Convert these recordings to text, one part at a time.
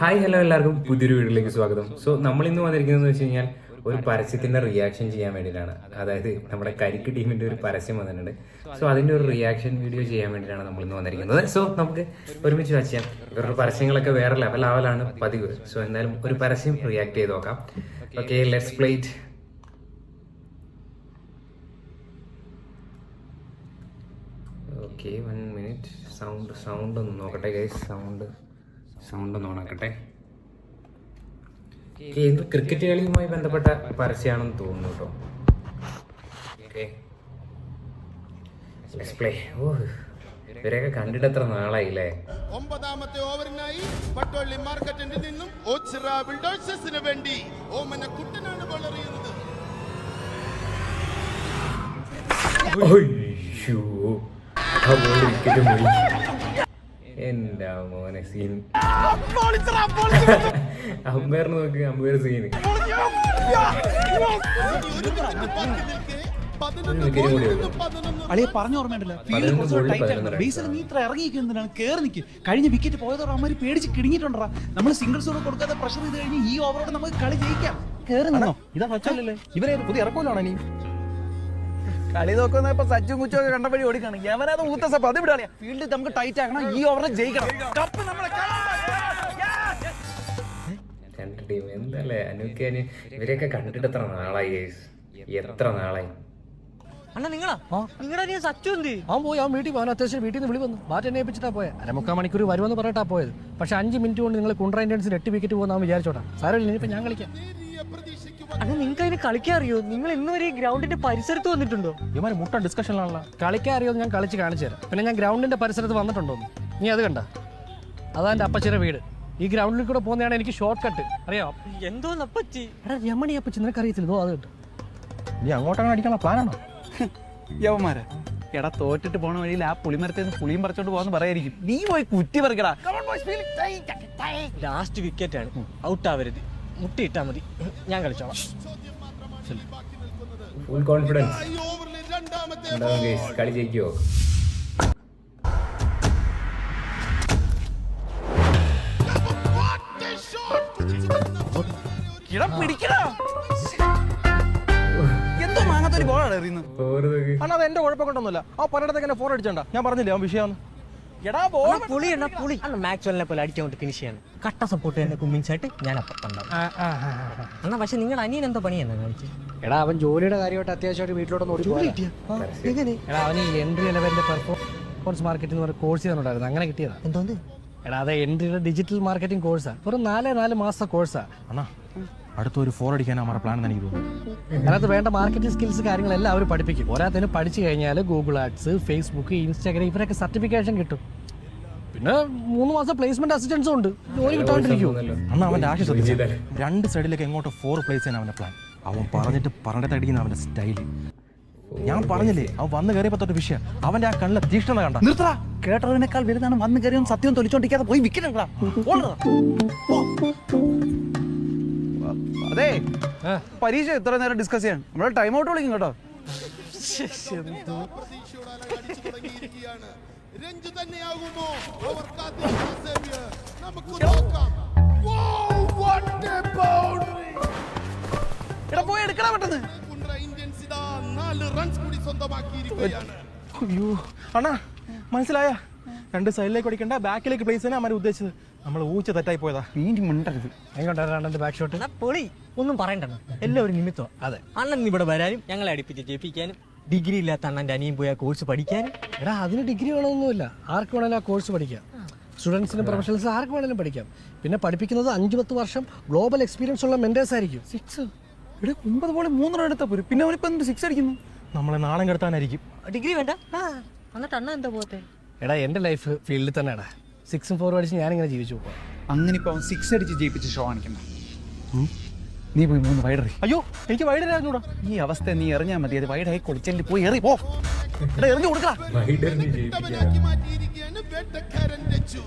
Hi hello എല്ലാവർക്കും പുതിയൊരു വീഡിയോയിലേക്ക് സ്വാഗതം. സോ നമ്മൾ ഇന്ന് വന്നിരിക്കുന്നത് വെച്ച് കഴിഞ്ഞാൽ ഒരു പരസ്യത്തിന്റെ റിയാക്ഷൻ ചെയ്യാൻ വേണ്ടിയിട്ടാണ്. അതായത് നമ്മുടെ കരിക്ക് ടീമിന്റെ ഒരു പരസ്യം വന്നിട്ടുണ്ട്. സോ അതിന്റെ ഒരു റിയാക്ഷൻ വീഡിയോ ചെയ്യാൻ വേണ്ടിയിട്ടാണ് നമ്മൾ ഇന്ന് വന്നിരിക്കുന്നത്. സോ നമുക്ക് ഒരുമിച്ച് വെച്ചാൽ ഇവരുടെ പരസ്യങ്ങളൊക്കെ വേറെ ലെവലാണ് പതിവ്. സോ എന്തായാലും ഒരു പരസ്യം റിയാക്ട് ചെയ്ത് നോക്കാം. Okay, let's play it. Okay, 1 minute. Sound ഒന്ന് നോക്കട്ടെ ഗൈസ്. സൗണ്ട് ഒന്ന് ഓണാക്കട്ടെ. എന്ത് ക്രിക്കറ്റ് കളിയുമായി ബന്ധപ്പെട്ട പരസ്യമാണെന്ന് തോന്നുന്നു കേട്ടോ. Okay, let's play. ഓ, ഇവരെയൊക്കെ കണ്ടിട്ട് എത്ര നാളായില്ലേ. 9ാമത്തെ ഓവറിനായി പട്ടോളി മാർക്കറ്റിൽ നിന്നും ഓച്ചിറ ബിൽഡേഴ്സിന് വേണ്ടി ഓമന കുട്ടനാണ് ബോൾ എറിയുന്നത്. എന്റെ മോനെ സീൻ. അമ്പയർ നോക്ക്, അമ്പയർ സീന്. അളിയെ പറഞ്ഞ ഓർമ്മയുണ്ടല്ലോ, നീ ഇത്ര ഇറങ്ങിയിരിക്കുന്നതിനാണ് കേറി നിൽക്ക്. കഴിഞ്ഞ വിക്കറ്റ് പോയതോടെ അമ്മമാര് പേടിച്ച് കിടങ്ങിയിട്ടുണ്ടാ. നമ്മൾ സിംഗിൾസ് ഓവർ കൊടുക്കാതെ പ്രഷർ ചെയ്ത് കഴിഞ്ഞ് ഈ ഓവറോടെ നമുക്ക് കളി ജയിക്കാം. കേറി നിന്നോ. ഇതാ സച്ചല്ലേ, ഇവരെ പുതിയ ഇറക്കോലാണോ നീ കളി നോക്കുന്ന? ഇപ്പൊ സച്ചും കുച്ചും ഒക്കെ കണ്ടപടി ഓടിക്കാണ്. എവനത് ഊത്തസ പതിവിടാളിയാ. ഫീൽഡ് നമുക്ക് ടൈറ്റ് ആക്കണം, ഈ ഓവറിൽ ജയിക്കണം. രണ്ട് ടീം എന്തല്ലേ അനുക്കാന്. ഇവരെയൊക്കെ കണ്ടിട്ട് എത്ര നാളായി ഗൈസ്, എത്ര നാളായി. അണ്ണാ നിങ്ങളാ സച്ചു എന്ത്? അവൻ പോയി, അവൻ വീട്ടിൽ പോകാൻ അത്യാവശ്യം വീട്ടിൽ നിന്ന് വിളി വന്നു. ബാറ്റ് എന്നെ ഏൽപ്പിച്ചിട്ടാ പോയത്. 3/4 മണിക്കൂർ വരുമെന്ന് പറഞ്ഞിട്ടാ പോയത്. പക്ഷെ 5 മിനിറ്റ് കൊണ്ട് നിങ്ങൾ കുണ്ട്ര ഇന്ത്യൻസിന് 8 വിക്കറ്റ് പോകുന്ന വിചാരിച്ചോട്ടാ. സാരമില്ല, ഇനിയിപ്പോ ഞാൻ കളിക്കാം. അണ്ണാ നിങ്ങൾക്ക് അതിന് കളിക്കാൻ അറിയോ? നിങ്ങൾ ഇന്നുവരെ ഈ ഗ്രൗണ്ടിന്റെ പരിസരത്ത് വന്നിട്ടുണ്ടോ? ഇവന്മാര് മുട്ട ഡിസ്കഷനിലാണല്ലോ. കളിക്കാൻ അറിയോന്ന് ഞാൻ കളിച്ച് കാണിച്ചു തരാം. പിന്നെ ഞാൻ ഗ്രൗണ്ടിന്റെ പരിസരത്ത് വന്നിട്ടുണ്ടോ നീ അത് കണ്ട? അതാ എന്റെ അപ്പച്ചിയുടെ വീട്. ഈ ഗ്രൗണ്ടിൽ കൂടെ പോകുന്നതാണ് എനിക്ക് ഷോർട്ട് കട്ട്. അറിയാം എന്തോ അപ്പച്ചി? എടാ രമണി അപ്പച്ചി, നിനക്ക് അറിയത്തില്ലോ അത് കിട്ടും. നീ അങ്ങോട്ടങ്ങനെ അടിക്കാനുള്ള പ്ലാനാണോ? യവന്മാരെ എടാ, തോറ്റിട്ട് പോണ വഴിയിൽ ആ പുളിമരത്തിൽ നിന്ന് പുളിയും പറിച്ചോണ്ട് പോകാന്ന് പറയായിരിക്കും. നീ പോയി കുറ്റി പറിക്കടാ. ലാസ്റ്റ് വിക്കറ്റ് ആണ്, ഔട്ട് ആവരുത്. മുട്ടിയിട്ടാ മതി, ഞാൻ കളിച്ചോളാം. ഫുൾ കോൺഫിഡൻസ് ഈ ഓവറിലെ രണ്ടാമത്തെ ഉണ്ടാവും ഗൈസ്. കളി ജയിക്കുവോ? എന്തോ മാങ്ങാത്തൊരു ബോളാണ് എറിയുന്നത്. അണ്ണാ അത് എന്റെ കുഴപ്പം കൊണ്ടൊന്നുമില്ല. ആ പലയിടത്തേക്ക് എന്നെ ഫോൺ അടിച്ചോണ്ടാ. ഞാൻ പറഞ്ഞില്ലേ അവൻ വിഷയമാണ്. എടാ ബോൾ പുളി എണ്ണ പുളി. അണ്ണാ മാക്സ്വെലിനെ പോലെ അടിച്ചുകൊണ്ട് ഫിനിഷ് ചെയ്യണം. കട്ട സപ്പോർട്ട് തന്നെ കുമ്മിൻസായിട്ട് ഞാൻ അപ്പുറത്തുണ്ടാവും. അണ്ണാ പക്ഷെ നിങ്ങൾ അനിയൻ എന്തോ പണിയെന്നാ കാണിച്ചു? എടാ അവൻ ജോലിയുടെ കാര്യമായിട്ട് അത്യാവശ്യമായിട്ട് വീട്ടിലോട്ടൊന്ന് ഓടി പോയാ. എടാ അവന് എൻട്രി ലെവലിന്റെ പെർഫോമൻസ് മാർക്കറ്റിംഗ് എന്ന് പറഞ്ഞ കോഴ്സ് ചെയ്തിട്ടുണ്ടായിരുന്നു. അങ്ങനെ കിട്ടിയതാ. എന്തോന്ന്? എടാ അതെ, എൻട്രിയുടെ ഡിജിറ്റൽ മാർക്കറ്റിംഗ് കോഴ്സാ. ഒരു 4 മാസത്തെ കോഴ്സാ. അണ്ണാ അടുത്തൊരു 4 അടിക്കാൻ നമ്മുടെ പ്ലാൻ എനിക്ക് തോന്നുന്നു. അതിനകത്ത് വേണ്ട മാർക്കറ്റിംഗ് സ്കിൽസ് കാര്യങ്ങളെല്ലാം അവർ പഠിപ്പിക്കും. ഓരോത്തിനും പഠിച്ചു കഴിഞ്ഞാൽ ഗൂഗിൾ ആഡ്സ്, ഫേസ്ബുക്ക്, ഇൻസ്റ്റാഗ്രാം ഇവരൊക്കെ സർട്ടിഫിക്കേഷൻ കിട്ടും. പിന്നെ 3 മാസം പ്ലേസ്മെന്റ് അസിസ്റ്റൻസും ഉണ്ട്. ജോലി കിട്ടാണ്ടിരിക്കും. അന്ന് അവന്റെ ആശ ശ്രദ്ധിച്ചു, 2 സൈഡിലേക്ക് എങ്ങോട്ട് 4 പ്ലേസ് ചെയ്യാൻ അവന്റെ പ്ലാൻ. അവൻ പറഞ്ഞിട്ട് പറഞ്ഞിട്ടടിക്കുന്ന അവന്റെ സ്റ്റൈല്. ഞാൻ പറഞ്ഞില്ലേ, അവൻ വന്ന് കയറിയപ്പോ തൊട്ട് വിഷയം. അവന്റെ ആ കണ്ണിലെ തീഷ്ണത കണ്ട. നിർത്തടാ, കേട്ടതിനേക്കാൾ വലുതാണ് വന്ന് കയറിയും സത്യം തൊലിച്ചോണ്ടിരിക്കാതെ പോയി വിക്കറ്റ്. അതെ, പരീക്ഷ എത്ര നേരം ഡിസ്കസ് ചെയ്യാൻ നമ്മളെ ടൈം ഔട്ട് വിളിക്കും കേട്ടോ. രഞ്ജു തന്നെയാകുമോ ഓവർ കാത്തിരിക്കുന്ന സേവ്യർ? നമുക്ക് നോക്കാം. എടാ പോയി എടുക്കണം പെട്ടെന്ന്. കുണ്ട്ര ഇന്ത്യൻസ് ഇതാ 4 റൺസ് കൂടി സ്വന്തമാക്കിയിരിക്കുകയാണ്. അയ്യോ അണ്ണാ, മനസ്സിലായ 2 സൈഡിലേക്ക് ഓടിക്കണ്ട, ബാക്കിലേക്ക് പ്ലേസ് ചെയ്യാൻ അവരെ ഉദ്ദേശിച്ചത്. നമ്മൾ ഊച്ച തെറ്റായി പോയതാ. വീണ്ടും മിണ്ടരുത്. എങ്ങോട്ടാണ് ബാക്ക് ഷോട്ട്? പൊളി ഒന്നും പറയണ്ടണ്ണ, എല്ലാവരും നിമിത്തം. അതെ, അണ്ണൻ ഇവിടെ വരാനും ഞങ്ങളെ അടുപ്പിച്ച് ജയിപ്പിക്കാനും ഡിഗ്രി ഇല്ലാത്ത അണ്ണൻ്റെ അനിയൻ പോയി ആ കോഴ്സ് പഠിക്കാനും. എടാ അതിന് ഡിഗ്രി വേണമെന്നൊന്നുമില്ല. ആർക്ക് വേണമെങ്കിലും ആ കോഴ്സ് പഠിക്കാം. സ്റ്റുഡൻസിനും പ്രൊഫഷണൽസ് ആർക്ക് വേണമെങ്കിലും പഠിക്കാം. പിന്നെ പഠിപ്പിക്കുന്നത് 5-10 വർഷം ഗ്ലോബൽ എക്സ്പീരിയൻസ് ഉള്ള മെന്റേഴ്സ് ആയിരിക്കും. 6 ഇവിടെ 9 ബോളിൽ 3 റൺ എടുത്താൽ പോരും. പിന്നെ അവനിപ്പോ 6 അടിക്കുന്നു. നമ്മളെ നാണം കെടുത്താനായിരിക്കും. ഡിഗ്രി വേണ്ട, എന്നിട്ട് അണ്ണ എന്താ പോകത്തെ? എടാ എൻ്റെ ലൈഫ് ഫീൽഡിൽ തന്നെയാണ്. 6ഉം 4ഉം അടിച്ച് ഞാനിങ്ങനെ ജീവിച്ചു പോകാം. അങ്ങനെ ഇപ്പൊ അവൻ 6 അടിച്ച് ജയിപ്പിച്ച് ഷോ കാണിക്കണ്ട. നീ പോയി 3 വൈഡറി. അയ്യോ, എനിക്ക് വൈഡറിഞ്ഞൂടാ. ഈ അവസ്ഥ നീ എറിഞ്ഞാൽ മതി. അത് വൈഡായി കൊളിച്ചെല്ലി പോയി എറി പോ. എടാ എറിഞ്ഞു കൊടുക്കടാ. ഇട്ടവനാക്കി മാറ്റിയിരിക്കുകയാണ് വെട്ടക്കാരൻ രഞ്ജു.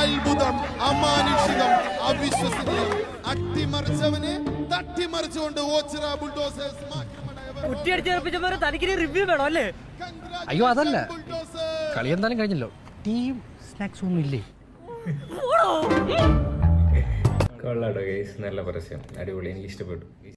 അത്ഭുതം, അമാനുഷികം, അവിശ്വസനീയം. അട്ടിമറിച്ചവനെ തട്ടിമറിച്ചുകൊണ്ട് ഓച്ചിറ ബുൾഡോസേഴ്സ് തനിക്ക് റിവ്യൂ വേണോ അല്ലേ? അയ്യോ അതല്ല, കളി എന്തായാലും കഴിഞ്ഞല്ലോ. ടീം സ്നാക്സ് ഒന്നും ഇല്ലേ? കൊള്ളാട്ടോ ഗൈസ്, നല്ല പരസ്യം, അടിപൊളി, എനിക്ക് ഇഷ്ടപ്പെട്ടു.